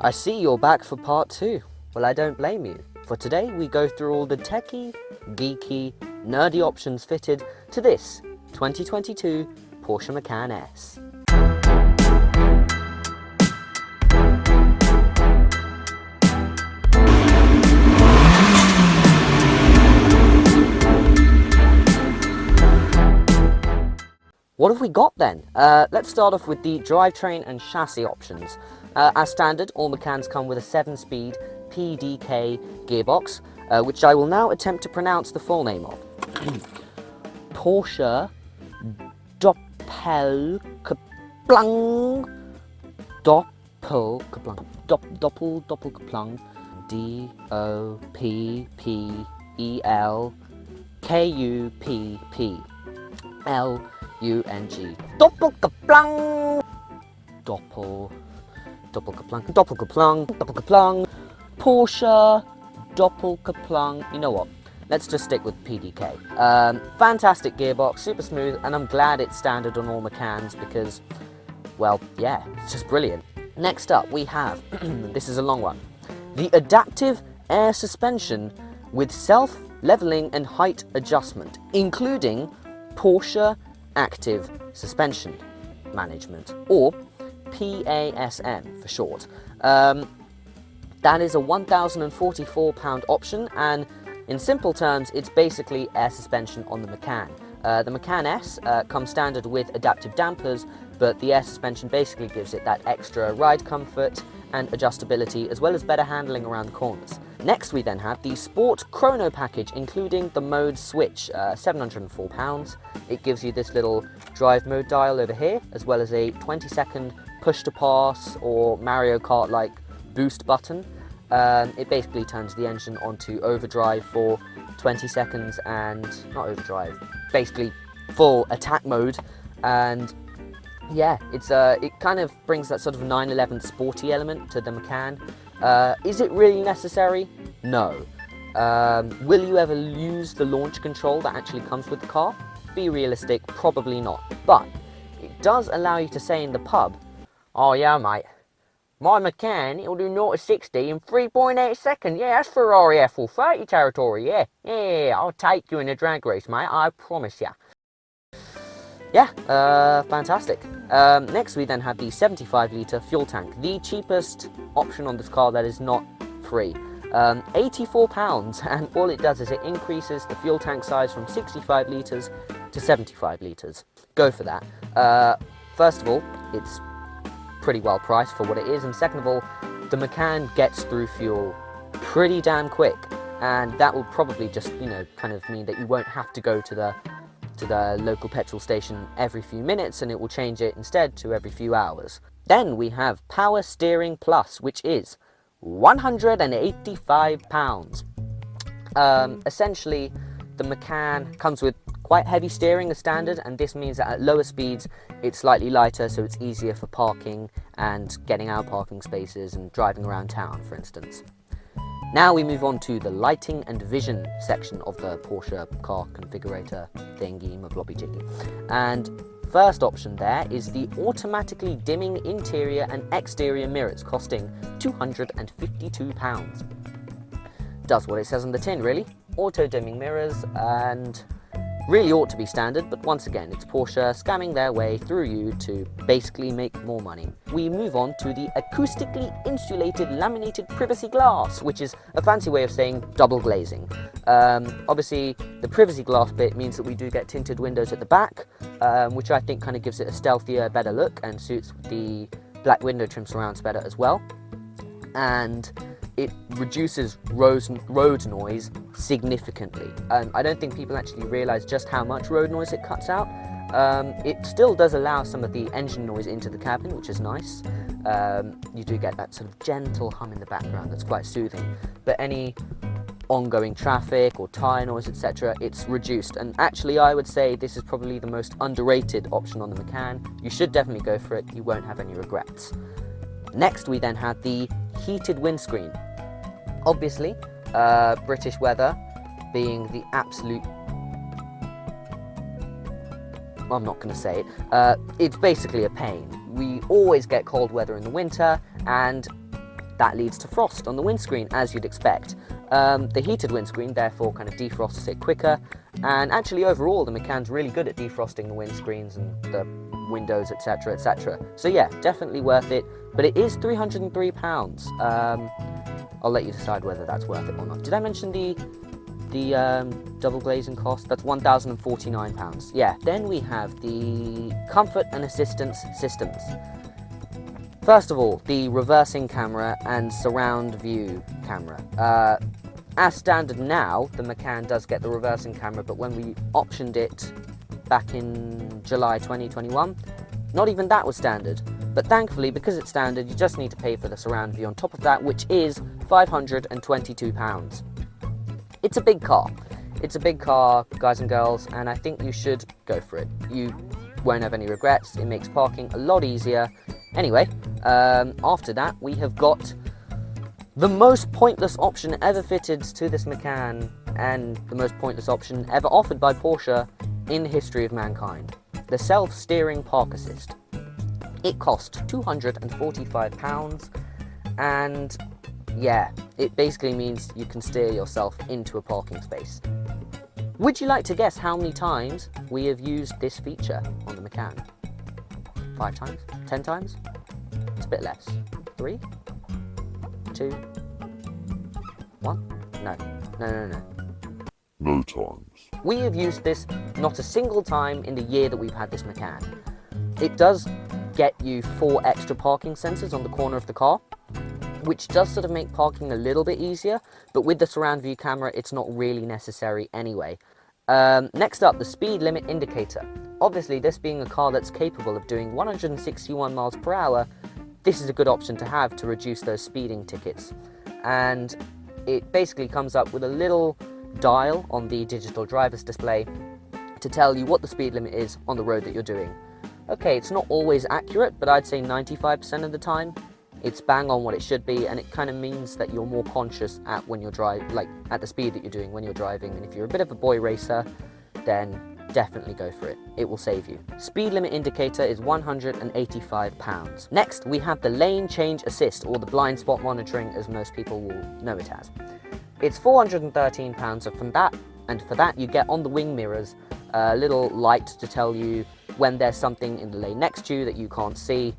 I see you're back for part 2. Well, I don't blame you. For today, we go through all the techie, geeky, nerdy options fitted to this 2022 Porsche Macan S. What have we got then? Let's start off with the drivetrain and chassis options. As standard, all Macans come with a 7-speed PDK gearbox, which I will now attempt to pronounce the full name of. Porsche Doppelkupplung Doppelkupplung DOPPELKUPPLUNG Doppelkupplung Porsche Doppelkupplung. You know what? Let's just stick with PDK. Fantastic gearbox, super smooth, and I'm glad it's standard on all Macans because, well, yeah, it's just brilliant. Next up, we have, this is a long one, the adaptive air suspension with self-leveling and height adjustment, including Porsche Active Suspension Management, or PASM for short. That is a £1,044 option, and in simple terms, it's basically air suspension on the Macan. The Macan S comes standard with adaptive dampers, but the air suspension basically gives it that extra ride comfort and adjustability, as well as better handling around the corners. Next, we then have the Sport Chrono package, including the mode switch, £704. It gives you this little drive mode dial over here, as well as a 20-second push to pass or Mario Kart-like boost button. It basically turns the engine onto overdrive for 20 seconds, and not overdrive, basically full attack mode. And yeah, it kind of brings that sort of 911 sporty element to the Macan. Is it really necessary? No. Will you ever use the launch control that actually comes with the car? Be realistic, probably not. But it does allow you to say in the pub, "Oh yeah, mate, my Macan, it'll do 0 to 60 in 3.8 seconds. Yeah, that's Ferrari F430 territory. Yeah, I'll take you in a drag race, mate, I promise ya." Yeah, fantastic. Next, we then have the 75-litre fuel tank, the cheapest option on this car that is not free. £84, and all it does is it increases the fuel tank size from 65 litres to 75 litres. Go for that. First of all, it's pretty well priced for what it is, and second of all, the Macan gets through fuel pretty damn quick, and that will probably just, kind of mean that you won't have to go to the local petrol station every few minutes, and it will change it instead to every few hours. Then we have Power Steering Plus, which is £185. Essentially, the Macan comes with quite heavy steering as standard, and this means that at lower speeds it's slightly lighter, so it's easier for parking and getting out of parking spaces and driving around town, for instance. Now we move on to the lighting and vision section of the Porsche car configurator thingy mablobby jiggy. And first option there is the automatically dimming interior and exterior mirrors, costing £252. Does what it says on the tin, really. Auto dimming mirrors, and really ought to be standard, but once again, it's Porsche scamming their way through you to basically make more money. We move on to the acoustically insulated laminated privacy glass, which is a fancy way of saying double glazing. Obviously, the privacy glass bit means that we do get tinted windows at the back, which I think kind of gives it a stealthier, better look and suits the black window trim surrounds better as well. And it reduces road noise significantly. I don't think people actually realise just how much road noise it cuts out. It still does allow some of the engine noise into the cabin, which is nice. You do get that sort of gentle hum in the background that's quite soothing. But any ongoing traffic or tyre noise, etc., it's reduced. And actually, I would say this is probably the most underrated option on the Macan. You should definitely go for it. You won't have any regrets. Next, we then have the heated windscreen. Obviously, British weather being the absolute... I'm not going to say it. It's basically a pain. We always get cold weather in the winter, and that leads to frost on the windscreen, as you'd expect. The heated windscreen therefore kind of defrosts it quicker, and actually overall the Macan's really good at defrosting the windscreens and the windows, etc, etc. So yeah, definitely worth it, but it is £303. I'll let you decide whether that's worth it or not. Did I mention the double glazing cost? That's £1,049. Yeah. Then we have the comfort and assistance systems. First of all, the reversing camera and surround view camera. As standard now, the Macan does get the reversing camera, but when we optioned it back in July 2021, not even that was standard. But thankfully, because it's standard, you just need to pay for the surround view on top of that, which is £522. It's a big car. It's a big car, guys and girls, and I think you should go for it. You won't have any regrets. It makes parking a lot easier. Anyway, after that, we have got the most pointless option ever fitted to this Macan, and the most pointless option ever offered by Porsche in the history of mankind. The self-steering park assist. It cost £245, and yeah, it basically means you can steer yourself into a parking space. Would you like to guess how many times we have used this feature on the Macan? 5 times? 10 times? It's a bit less. 3? 2? 1? No. No times. We have used this not a single time in the year that we've had this Macan. It does get you 4 extra parking sensors on the corner of the car, which does sort of make parking a little bit easier, but with the surround view camera, it's not really necessary anyway. Next up, the speed limit indicator. Obviously, this being a car that's capable of doing 161 miles per hour, this is a good option to have to reduce those speeding tickets. And it basically comes up with a little dial on the digital driver's display to tell you what the speed limit is on the road that you're doing. Okay, it's not always accurate, but I'd say 95% of the time it's bang on what it should be, and it kind of means that you're more conscious at when you're at the speed that you're doing when you're driving. And if you're a bit of a boy racer, then definitely go for it. It will save you. Speed limit indicator is £185. Next, we have the lane change assist, or the blind spot monitoring as most people will know it as. It's £413 from that, and for that you get on the wing mirrors a little light to tell you when there's something in the lane next to you that you can't see.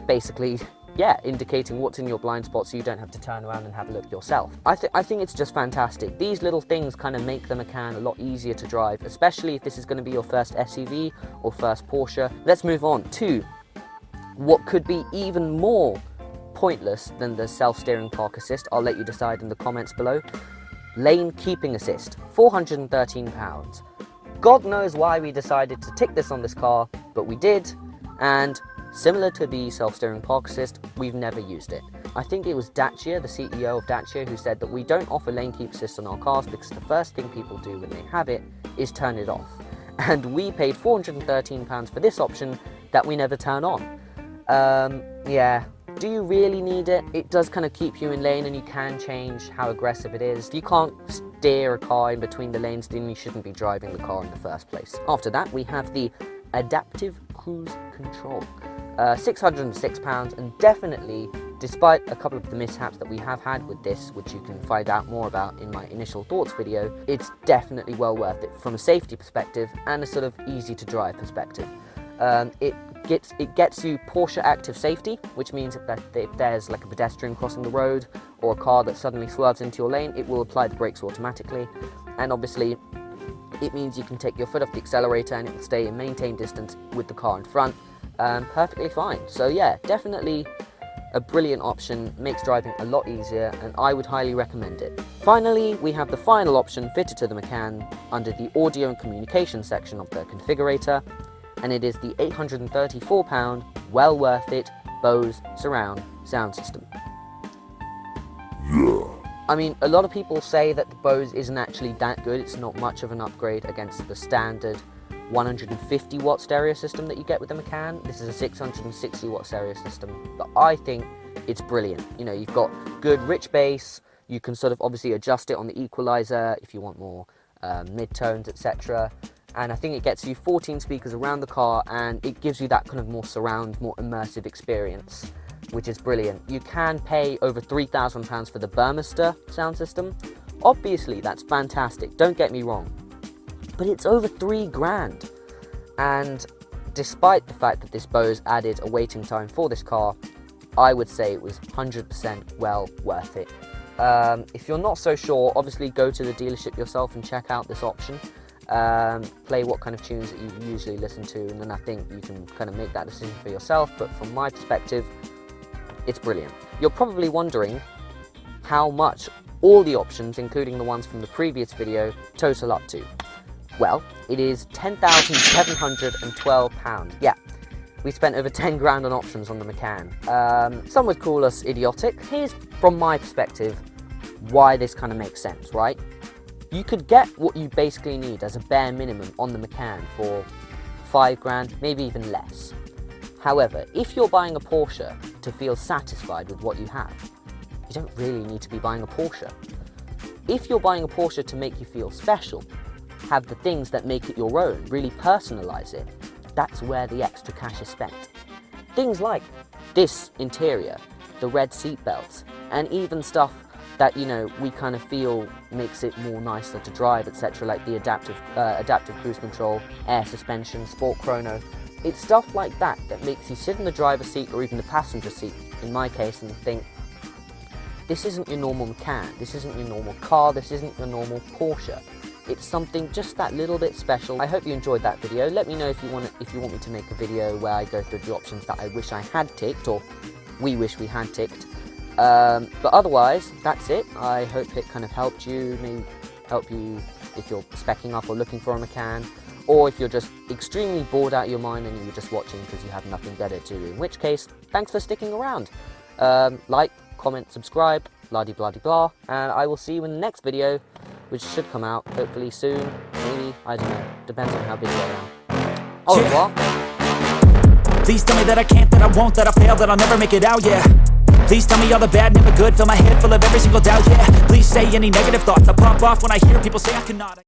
Basically, yeah, indicating what's in your blind spot so you don't have to turn around and have a look yourself. I think it's just fantastic. These little things kind of make the Macan a lot easier to drive, especially if this is going to be your first SUV or first Porsche. Let's move on to what could be even more pointless than the self-steering park assist. I'll let you decide in the comments below. Lane keeping assist, £413. God knows why we decided to tick this on this car, but we did, and similar to the self-steering park assist, we've never used it. I think it was Dacia, the CEO of Dacia, who said that we don't offer lane keep assist on our cars because the first thing people do when they have it is turn it off. And we paid £413 for this option that we never turn on. Yeah. Do you really need it? It does kind of keep you in lane, and you can change how aggressive it is. If you can't steer a car in between the lanes, then you shouldn't be driving the car in the first place. After that, we have the adaptive cruise control. £606, and definitely, despite a couple of the mishaps that we have had with this, which you can find out more about in my initial thoughts video, it's definitely well worth it from a safety perspective and a sort of easy to drive perspective. It gets you Porsche active safety, which means that if there's like a pedestrian crossing the road or a car that suddenly swerves into your lane, it will apply the brakes automatically. And obviously, it means you can take your foot off the accelerator and it will stay in maintained distance with the car in front, perfectly fine. So yeah, definitely a brilliant option, makes driving a lot easier, and I would highly recommend it. Finally, we have the final option fitted to the Macan under the audio and communication section of the configurator, and it is the £834, well worth it, Bose surround sound system. Yeah. I mean, a lot of people say that the Bose isn't actually that good. It's not much of an upgrade against the standard 150 watt stereo system that you get with the Macan. This is a 660 watt stereo system, but I think it's brilliant. You know, you've got good rich bass. You can sort of obviously adjust it on the equalizer if you want more mid-tones, etc. And I think it gets you 14 speakers around the car, and it gives you that kind of more surround, more immersive experience. which is brilliant. You can pay over £3,000 for the Burmester sound system. Obviously, that's fantastic, don't get me wrong. But it's over £3,000. And despite the fact that this Bose added a waiting time for this car, I would say it was 100% well worth it. If you're not so sure, obviously go to the dealership yourself and check out this option. Play what kind of tunes that you usually listen to, and then I think you can kind of make that decision for yourself. But from my perspective, it's brilliant. You're probably wondering how much all the options, including the ones from the previous video, total up to. Well, it is £10,712. Yeah, we spent over 10 grand on options on the Macan. Some would call us idiotic. Here's, from my perspective, why this kind of makes sense, right? You could get what you basically need as a bare minimum on the Macan for 5 grand, maybe even less. However, if you're buying a Porsche to feel satisfied with what you have, you don't really need to be buying a Porsche. If you're buying a Porsche to make you feel special, have the things that make it your own, really personalize it, that's where the extra cash is spent. Things like this interior, the red seat belts, and even stuff that, you know, we kind of feel makes it more nicer to drive, etc., like the adaptive cruise control, air suspension, sport chrono. It's stuff like that that makes you sit in the driver's seat or even the passenger seat, in my case, and think, this isn't your normal Macan, this isn't your normal car, this isn't your normal Porsche. It's something just that little bit special. I hope you enjoyed that video. Let me know if you want me to make a video where I go through the options that I wish I had ticked, or we wish we had ticked. But otherwise, that's it. I hope it kind of helped you, maybe help you if you're speccing up or looking for a Macan, or if you're just extremely bored out of your mind and you're just watching because you have nothing better to do, in which case, thanks for sticking around. Like, comment, subscribe, blah-de-blah-de-blah, and I will see you in the next video, which should come out hopefully soon, maybe, I don't know, depends on how busy I am. Au revoir. Please tell me that I can't, that I won't, that I fail, that I'll never make it out, yeah. Please tell me all the bad, never good, fill my head full of every single doubt, yeah. Please say any negative thoughts, I pop off when I hear people say I cannot.